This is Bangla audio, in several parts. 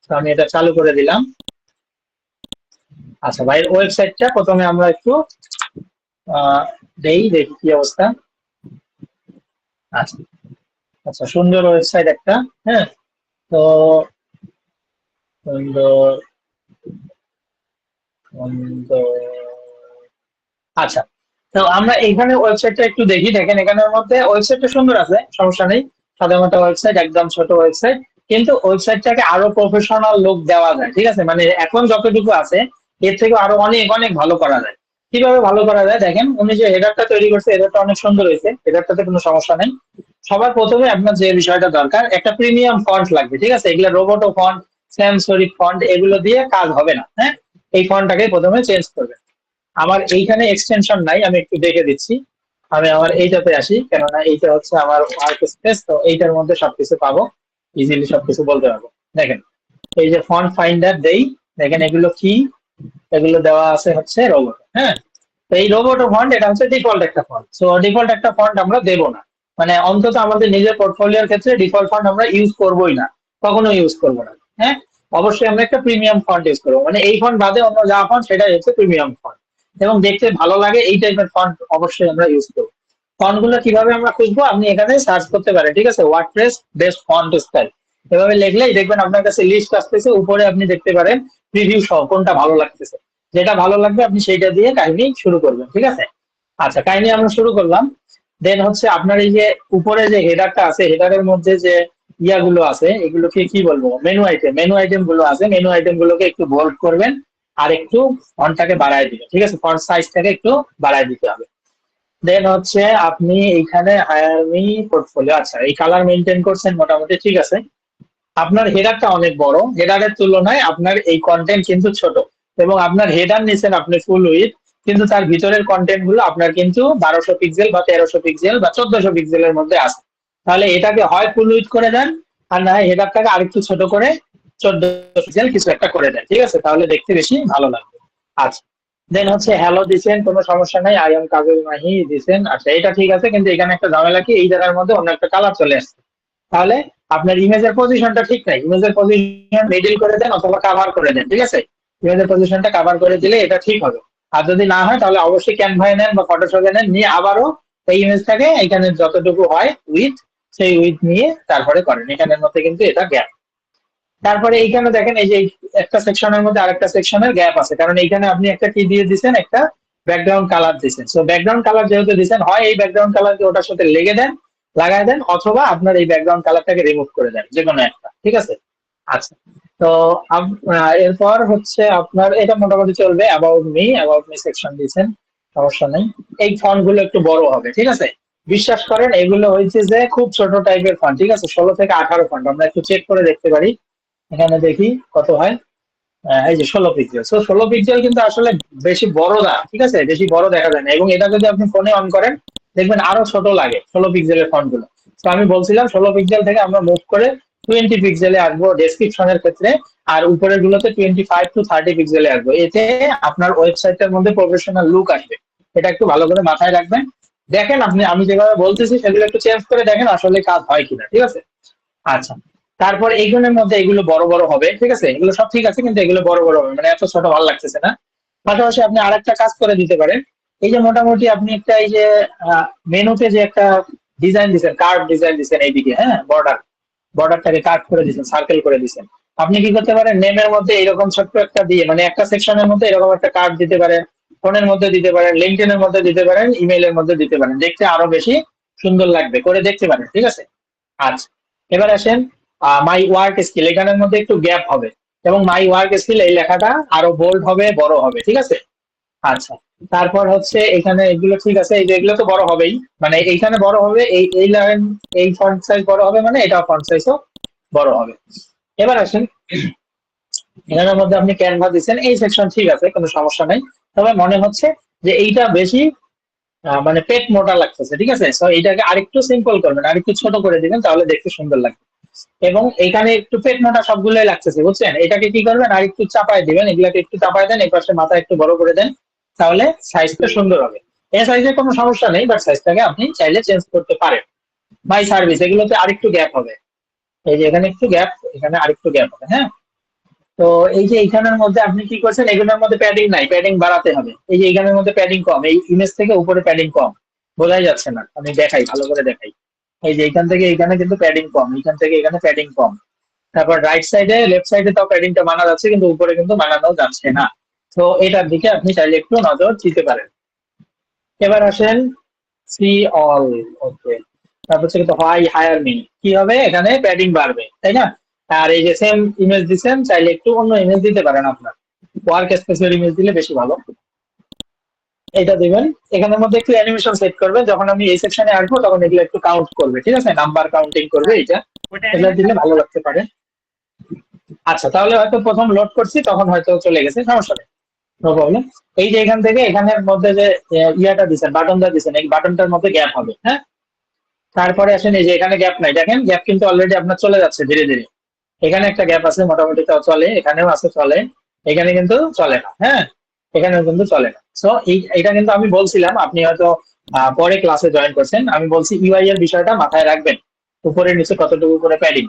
তো আমি এটা চালু করে দিলাম। আচ্ছা ভাই, ওয়েবসাইটটা প্রথমে আমরা একটু দেখি কি অবস্থা। আচ্ছা আচ্ছা, সুন্দর ওয়েবসাইট একটা। হ্যাঁ, তো সুন্দর সুন্দর। আচ্ছা, তো আমরা এইখানে ওয়েবসাইটটা একটু দেখি। দেখেন এখানের মধ্যে ওয়েবসাইটটা সুন্দর আছে, সমস্যা নেই। সাধারণত ওয়েবসাইট, একদম ছোট ওয়েবসাইট, কিন্তু ওয়েবসাইটটাকে আরো প্রফেশনাল লুক দেওয়া যায়। ঠিক আছে, মানে এখন যতটুকু আছে এর থেকে আরো অনেক অনেক ভালো করা যায়। কিভাবে ভালো করা যায় দেখেন, উনি যে হেডারটা তৈরি করছে, হেডারটা অনেক সুন্দর হয়েছে, হেডারটাতে কোনো সমস্যা নেই। সবার প্রথমে আপনার যে বিষয়টা দরকার, একটা প্রিমিয়াম ফন্ট লাগবে। ঠিক আছে, এগুলো রোবোটো ফন্ট, স্যামসরিক ফন্ট, এগুলো দিয়ে কাজ হবে না। হ্যাঁ, এই ফন্টটাকে প্রথমে চেঞ্জ করবে। আমার এইখানে এক্সটেনশন নাই, আমি একটু দেখে দিচ্ছি। আমি আমার এইটাতে আসি, কেননা এইটা হচ্ছে আমার ওয়ার্ক স্পেস, তো এইটার মধ্যে সবকিছু পাবো, ইজিলি সবকিছু বলতে পারবো। দেখেন এই যে ফন্ট ফাইন্ডার দেই, দেখেন এগুলো কি, এগুলো দেওয়া আছে হচ্ছে রোবট। হ্যাঁ, তো এই রোবট ফন্ট এটা হচ্ছে ডিফল্ট একটা ফন্ট। সো ডিফল্ট একটা ফন্ট আমরা দেবো না, মানে অন্তত আমাদের নিজের পোর্টফোলিওর ক্ষেত্রে ডিফল্ট ফন্ট আমরা ইউজ করবোই না, কখনো ইউজ করবো না। হ্যাঁ, অবশ্যই আমরা একটা প্রিমিয়াম ফন্ট ইউজ করবো, মানে এই ফন্ট বাদে অন্য যা ফন্ট সেটাই হচ্ছে প্রিমিয়াম ফন্ট, এবং দেখতে ভালো লাগে এই টাইপের ফন্ট অবশ্যই আমরা ইউজ করবো। ফন্ট গুলো কিভাবে আমরা খুঁজবো, আপনি এখানে সার্চ করতে পারেন। ঠিক আছে, ওয়ার্ডপ্রেস বেস্ট ফন্ট স্টাইল, এভাবে লিখলেই দেখবেন আপনার কাছে লিস্ট আসতেছে, উপরে আপনি দেখতে পারেন প্রিভিউ সহ কোনটা ভালো লাগতেছে। যেটা ভালো লাগবে আপনি সেইটা দিয়ে কাহিনী শুরু করবেন। ঠিক আছে, আচ্ছা কাহিনী আমরা শুরু করলাম। দেন হচ্ছে আপনার এই যে উপরে যে হেডারটা আছে, হেডারের মধ্যে যে ইয়াগুলো আছে, এগুলোকে কি বলবো, মেনু আইটেম, মেনু আইটেম গুলো আছে, মেনু আইটেম গুলোকে একটু বোল্ড করবেন, আর একটু ফন্টটাকে বাড়ায় দিবেন। ঠিক আছে, ফন্ট সাইজটাকে একটু বাড়ায় দিতে হবে। দেন হচ্ছে আপনি এইখানে হায়ার মি পোর্টফোলিও, আচ্ছা এই কালার মেনটেন করছেন মোটামুটি ঠিক আছে। আপনার হেডারটা অনেক বড়, হেডারের তুলনায় আপনার এই কন্টেন্ট কিন্তু ছোট, এবং আপনার হেডার নিচ্ছেন আপনি ফুল উইথ, কিন্তু তার ভিতরের কন্টেন্ট গুলো আপনার কিন্তু 1200 পিক্সেল বা 1300 পিক্সেল বা 1400 পিক্সেলের মধ্যে আছে। তাহলে এটাকে হয় ফুল উইথ করে দেন, আর না হেডারটাকে আরেকটু ছোট করে 1400 পিক্সেল কিছু একটা করে দেন। ঠিক আছে, তাহলে দেখতে বেশি ভালো লাগবে। আচ্ছা, দেন হচ্ছে হ্যালো দিছেন, কোনো সমস্যা নাই, আই এম কাজল মাহি দিছেন। আচ্ছা এটা ঠিক আছে, কিন্তু এখানে একটা ঝামেলা কি, এই জায়গার মধ্যে অন্য একটা কালার চলে আসছে। তাহলে আপনার ইমেজের পজিশনটা ঠিক নাই, ইমেজের পজিশন মিডিল করে দেন অথবা কাভার করে দেন। ঠিক আছে, ইমেজের পজিশনটা কাভার করে দিলে এটা ঠিক হবে। আর যদি না হয় তাহলে অবশ্যই ক্যানভায় নেন বা ফটোশপে নেন, নিয়ে আবারও এই ইমেজটাকে এখানে যতটুকু হয় উইথ, সেই উইথ নিয়ে তারপরে করেন। এখানের মধ্যে কিন্তু এটা গ্যাপ। তারপরে এইখানে দেখেন এই যে একটা সেকশনের মধ্যে আরেকটা সেকশনের গ্যাপ আছে, কারণ এইখানে আপনি একটা কি দিয়ে দিচ্ছেন, একটা ব্যাকগ্রাউন্ড কালার দিচ্ছেন। সো ব্যাকগ্রাউন্ড কালার যেহেতু দিচ্ছেন, হয় এই ব্যাকগ্রাউন্ড কালারকে ওটার সাথে লেগে দেন, লাগাই দেন, অথবা আপনার এই ব্যাকগ্রাউন্ড কালারটাকে রিমুভ করে দেন, যে কোনো একটা। ঠিক আছে, আচ্ছা, তো এরপর হচ্ছে আপনার এটা মোটামুটি চলবে। অ্যাবাউট মি সেকশন দিয়েছেন, সমস্যা নেই। এই ফন্ট গুলো একটু বড় হবে। ঠিক আছে, বিশ্বাস করেন এগুলো হয়েছে যে খুব ছোট টাইপের ফন্ট। ঠিক আছে, 16 থেকে 18 ফন্ট, আমরা একটু চেক করে দেখতে পারি। এখানে দেখি কত হয়। এই যে 16 পিক্সেল। 16 পিক্সেল কিন্তু আসলে বেশি বড় না। ঠিক আছে, বেশি বড় দেখা যায় না, এবং এটা যদি আপনি ফোনে অন করেন দেখবেন আরো ছোট লাগে 16 পিক্সেলের ফন্ট গুলো। তো আমি বলছিলাম 16 পিক্সেল থেকে আমরা মুভ করে 20 পিক্সেলে আসবো ডেসক্রিপশনের ক্ষেত্রে, আর উপরের গুলোতে 25 to 30 পিক্সেলে আসবো। এতে আপনার ওয়েবসাইটের মধ্যে প্রফেশনাল লুক আসবে। এটা একটু ভালো করে মাথায় রাখবেন। দেখেন আপনি, আমি যেভাবে বলতেছি সেগুলো একটু চেঞ্জ করে দেখেন আসলে কাজ হয় কিনা। ঠিক আছে, আচ্ছা, তারপর এইগুলোর মধ্যে এগুলো বড় বড় হবে। ঠিক আছে, এগুলো সব ঠিক আছে, কিন্তু এগুলো বড় বড় হবে, মানে এত ছোট ভালো লাগতেছে না। পাশাপাশি আপনি আরেকটা কাজ করে দিতে পারেন। এই যে মোটামুটি আপনি একটা এই যে মেনুতে যে একটা ডিজাইন দিচ্ছেন, কার্ভ ডিজাইন দিচ্ছেন এইদিকে, হ্যাঁ বর্ডারটাকে কাট করে দিচ্ছেন, সার্কেল করে দিচ্ছেন। আপনি কি করতে পারেন, নেমের মধ্যে এরকম ছোট্ট একটা দিয়ে, মানে একটা সেকশনের মধ্যে এরকম একটা কার্ড দিতে পারেন, ফোনের মধ্যে দিতে পারেন, লিঙ্কডইন এর মধ্যে দিতে পারেন, ইমেইলের মধ্যে দিতে পারেন, দেখতে আরো বেশি সুন্দর লাগবে, করে দেখতে পারেন। ঠিক আছে, আচ্ছা, এবার আসেন মাই ওয়ার্ক স্কিল, এখানের মধ্যে একটু গ্যাপ হবে, এবং মাই ওয়ার্ক স্কিল এই লেখাটা আরো বোল্ড হবে, বড় হবে। ঠিক আছে, আচ্ছা, তারপর হচ্ছে এখানে এগুলো ঠিক আছে, এই যে এগুলো তো বড় হবেই, মানে এইখানে বড় হবে, এই এই লাইন, এই ফন্ট সাইজ বড় হবে, মানে এটা ফন্ট সাইজও বড় হবে। এবার আসেন, এখানের মধ্যে আপনি ক্যানভা দিচ্ছেন, এই সেকশন ঠিক আছে, কোনো সমস্যা নাই। তবে মনে হচ্ছে যে এইটা বেশি মানে পেট মোটা লাগতেছে। ঠিক আছে, তো এইটাকে আরেকটু সিম্পল করবেন, আরেকটু ছোট করে দিবেন, তাহলে দেখতে সুন্দর লাগবে। এবং এখানে একটু পেট মোটা সবগুলোই লাগতেছে, বুঝছেন? এটাকে কি করবেন, আর একটু চাপায় দিবেন, এগুলাকে একটু চাপায় দেন, এই পাশে মাথা একটু বড় করে দেন, তাহলে সাইজটা সুন্দর হবে। এই সাইজে কোনো সমস্যা নেই, বাট সাইজটাকে আপনি চাইলে চেঞ্জ করতে পারেন। মাই সার্ভিস, এগুলোতে আরেকটু গ্যাপ হবে, এই যে এখানে একটু গ্যাপ, এখানে আরেকটু গ্যাপ হবে। হ্যাঁ, তো এই যে এইখানের মধ্যে আপনি কি করছেন, এগুলোর মধ্যে প্যাডিং নাই, প্যাডিং বাড়াতে হবে। এই যে এইখানের মধ্যে প্যাডিং কম, এই ইমেজ থেকে উপরে প্যাডিং কম, বোঝাই যাচ্ছে না, আমি দেখাই, ভালো করে দেখাই। এই যে এইখান থেকে এইখানে কিন্তু প্যাডিং কম, এইখান থেকে এখানে প্যাডিং কম। তারপর রাইট সাইডে লেফট সাইডে তাও প্যাডিংটা মানা যাচ্ছে, কিন্তু উপরে কিন্তু মানানো যাচ্ছে না। তো এটার দিকে আপনি চাইলে একটু নজর দিতে পারেন। এবার আসেন সি অল, ওকে। তারপর হচ্ছে কিন্তু হাই হায়ার মি, কি হবে এখানে প্যাডিং বাড়বে, তাই না? আর এই যে সেম ইমেজ দিচ্ছেন, চাইলে একটু অন্য ইমেজ দিতে পারেন, আপনার ওয়ার্ক স্পেসিয়াল ইমেজ দিলে বেশি ভালো। এটা দিবেন। এখানের মধ্যে একটু অ্যানিমেশন সেট করবেন, যখন আমি এই সেকশনে আসবো তখন এগুলো একটু কাউন্ট করবে, ঠিক আছে, নাম্বার কাউন্টিং করবে, হ্যাঁ, এটা ওটা এগুলো দিলে অ্যানিমেশন ভালো লাগতে পারে। আচ্ছা, তাহলে হয়তো প্রথম লোড করছি তখন হয়তো চলে গেছে, সমস্যা নেই, নো প্রবলেম। এই যে এখান থেকে এখানের মধ্যে যে ইয়াটা দিচ্ছেন, বাটনটা দিচ্ছেন, এই বাটনটার মধ্যে গ্যাপ হবে, হ্যাঁ। তারপরে আসেন এই যে এখানে গ্যাপ নাই, দেখেন গ্যাপ কিন্তু অলরেডি আপনার চলে যাচ্ছে ধীরে ধীরে। এখানে একটা গ্যাপ আছে, মোটামুটি তাও চলে, এখানেও আছে চলে, এখানে কিন্তু চলে না, হ্যাঁ, এখানেও কিন্তু চলে না। সো এটা কিন্তু আমি বলছিলাম, আপনি হয়তো পরে ক্লাসে জয়েন করছেন, আমি বলছি ইউআই এর বিষয়টা মাথায় রাখবেন, উপরে নিচে কতটুকু করে প্যাডিং।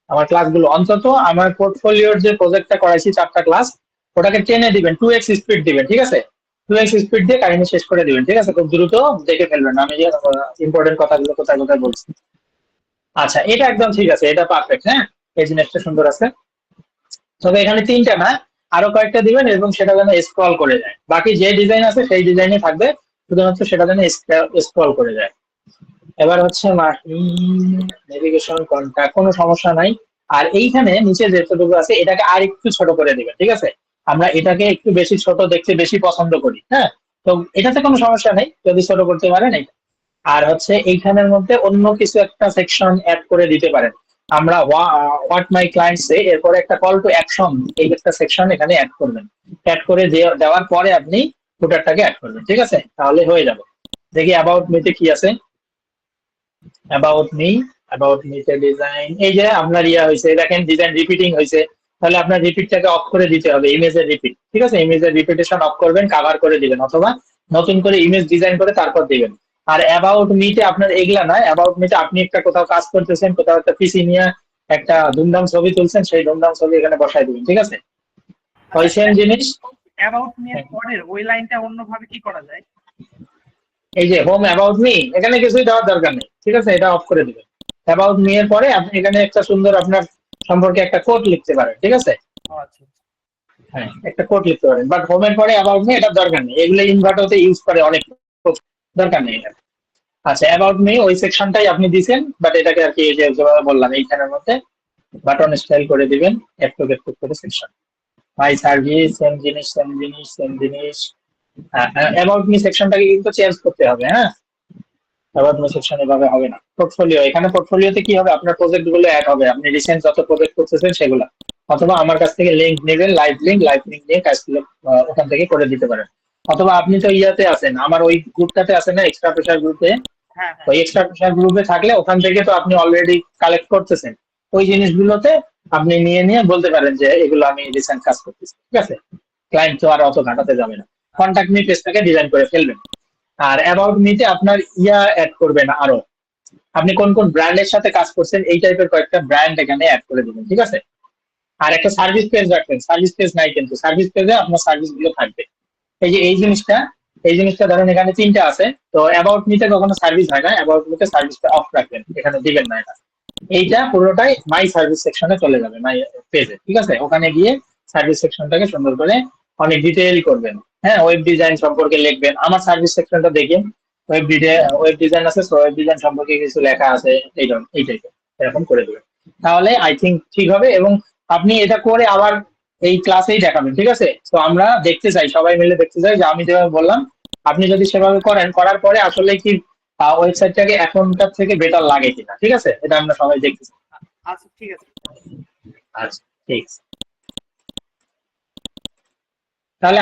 আমার ক্লাসগুলো অন্তত আমার পোর্টফোলিওর যে প্রজেক্টটা করাইছি 4টা ক্লাস, ওটাকে টেনে দিবেন, 2x স্পিড দিবেন, ঠিক আছে, 2x স্পিড দিয়ে কাহিনী শেষ করে দিবেন, ঠিক আছে, খুব দ্রুত দেখে ফেলবেন, আমি যে ইম্পর্টেন্ট কথাগুলো কোথায় কোথায় বলছি। আচ্ছা, এটা একদম ঠিক আছে, এটা পারফেক্ট, হ্যাঁ, এই জিনিসটা সুন্দর আছে। তবে এখানে 3টা না, আরো কয়েকটা দিবেন, এবং সেটা যেন স্ক্রল করে যায়, বাকি যে ডিজাইন আছে সেই ডিজাইনই থাকবে, শুধুমাত্র সেটা যেন স্ক্রল করে যায়। এবার হচ্ছে নেভিগেশন কন্টাক্ট, কোনো সমস্যা নাই। আর এইখানে নিচে যেটুকু আছে এটাকে আর একটু ছোট করে দিবেন, ঠিক আছে, আমরা এটাকে একটু বেশি ছোট দেখতে বেশি পছন্দ করি, হ্যাঁ। তো এটাতে কোনো সমস্যা নেই, যদি ছোট করতে পারেন এটা। আর হচ্ছে এইখানের মধ্যে অন্য কিছু একটা সেকশন অ্যাড করে দিতে পারেন। আমরা হোয়াট মাই ক্লায়েন্টস এরপরে একটা কল টু অ্যাকশন, এই একটা সেকশন এখানে অ্যাড করবেন। অ্যাড করে দেওয়ার পরে আপনি ফুটারটাকে অ্যাড করবেন, ঠিক আছে, তাহলে হয়ে যাবে। দেখি অ্যাবাউট মিতে কি আছে। অ্যাবাউট মি, অ্যাবাউট মিতে ডিজাইন, এই যে আপনার ইয়া হয়েছে, দেখেন ডিজাইন রিপিটিং হয়েছে, তাহলে আপনার রিপিটটাকে অফ করে দিতে হবে, ইমেজের রিপিট, ঠিক আছে, ইমেজের রিপিটেশন অফ করবেন, কাভার করে দিবেন, অথবা নতুন করে ইমেজ ডিজাইন করে তারপর দিবেন। আর অ্যাবাউট মিতে আপনার এগুলা নয়, অ্যাবাউট মিতে আপনি একটা কোথাও কাজ করতেছেন, কোথাও একটা পিসি নিয়ে একটা ধুমধাম ছবি তুলছেন, সেই ধুমধাম ছবি এখানে বসাই দিবেন, ঠিক আছে, ওই আচ্ছা, সেম জিনিস। অ্যাবাউট মি এর পরের ওই লাইনটা অন্যভাবে কি করা যায়? এই যে হোম অ্যাবাউট মি, এখানে কিছুই দেওয়ার দরকার নেই, ঠিক আছে, এটা অফ করে দিবেন। অ্যাবাউট মি এর পরে আপনি এখানে একটা সুন্দর আপনার সম্পর্কে একটা কোড লিখতে পারেন, ঠিক আছে, ও আচ্ছা। হ্যাঁ, একটা কোড লিখতে পারেন, বাট হোমের পরে অ্যাবাউট মি এটার দরকার নেই, এগুলো ইনভার্টারতে ইউজ করে অনেক, দরকার নেই এটা। আচ্ছা, অ্যাবাউট মি ওই সেকশনটাই আপনি দিয়েছেন, বাট এটাকে আর কি এই যে যেভাবে বললাম এইখানের মধ্যে বাটন স্টাইল করে দিবেন, একটু একটু করে সেকশন। মাই সার্ভিস, সেম জিনিস সেম জিনিস সেম জিনিস। অ্যাবাউট মি সেকশনটাকে কিন্তু চেঞ্জ করতে হবে, হ্যাঁ, অ্যাবাউট মি সেকশন এভাবে হবে না। পোর্টফোলিও, এখানে পোর্টফোলিওতে কি হবে, আপনার প্রজেক্ট গুলো অ্যাড হবে, আপনি রিসেন্ট যত প্রজেক্ট করতেছেন সেগুলো, অথবা আমার কাছ থেকে লিঙ্ক নেবেন, লাইভ লিঙ্ক নিয়ে কাজগুলো ওখান থেকে করে দিতে পারেন। অথবা আপনি তো ইয়াতে আছেন, আমার ওই গ্রুপটাতে আছেন না, এক্সট্রা প্রেশার গ্রুপে, হ্যাঁ, হ্যাঁ। ওই এক্সট্রা প্রেশার গ্রুপে থাকলে ওখান থেকে তো আপনি অলরেডি কালেক্ট করতেছেন, ওই জিনিসগুলোতে আপনি নিয়ে নিয়ে বলতে পারেন যে এগুলো আমি রিসেন্ট কাজ করতেছি, ঠিক আছে, ক্লায়েন্ট তো আর অত ঘাটাতে যাবে না, কন্ট্যাক্ট মি পেজটাকে ডিজাইন করে ফেলবেন। আর অ্যাবাউট মিতে আপনার ইয়া অ্যাড করবেন, আরো আপনি কোন কোন ব্র্যান্ডের সাথে কাজ করছেন এই টাইপের কয়েকটা ব্র্যান্ড এখানে অ্যাড করে দিবেন, ঠিক আছে। আর একটা সার্ভিস পেজ রাখবেন, সার্ভিস পেজ নাই কিন্তু সার্ভিস পেজে আপনার সার্ভিস গুলো থাকবে। এই যে এই জিনিসটা ধরেন এখানে 3টা আছে, তো অ্যাবাউট মিতে কখনো সার্ভিস হয় না, অ্যাবাউট মিতে সার্ভিসটা অফ রাখবেন, এখানে দিবেন না এটা। এইটা পুরোটাই মাই সার্ভিস সেকশনে চলে যাবে, মাই পেজে, ঠিক আছে, ওখানে গিয়ে সার্ভিস সেকশনটাকে সুন্দর করে অনেক ডিটেইল করবেন। হ্যাঁ, ওয়েব ডিজাইন সম্পর্কে লিখবেন, আমার সার্ভিস সেকশনটা দেখেন, ওয়েব ডিজাইন আছে, ওয়েব ডিজাইন সম্পর্কে কিছু লেখা আছে, এই টাইপের এরকম করে দেবেন, তাহলে আই থিঙ্ক ঠিক হবে। এবং আপনি এটা করে আবার এই ক্লাসেই দেখাবেন, ঠিক আছে, তো আমরা দেখতে চাই, সবাই মিলে দেখতে চাই যে আমি যেভাবে বললাম আপনি যদি সেভাবে করেন, করার পরে আসলে কি ওয়েবসাইটটাকে এখনকার থেকে বেটার লাগে কিনা, ঠিক আছে, এটা আমরা সবাই দেখতে চাই। আচ্ছা, ঠিক আছে। আচ্ছা, ঠিক আছে, তাহলে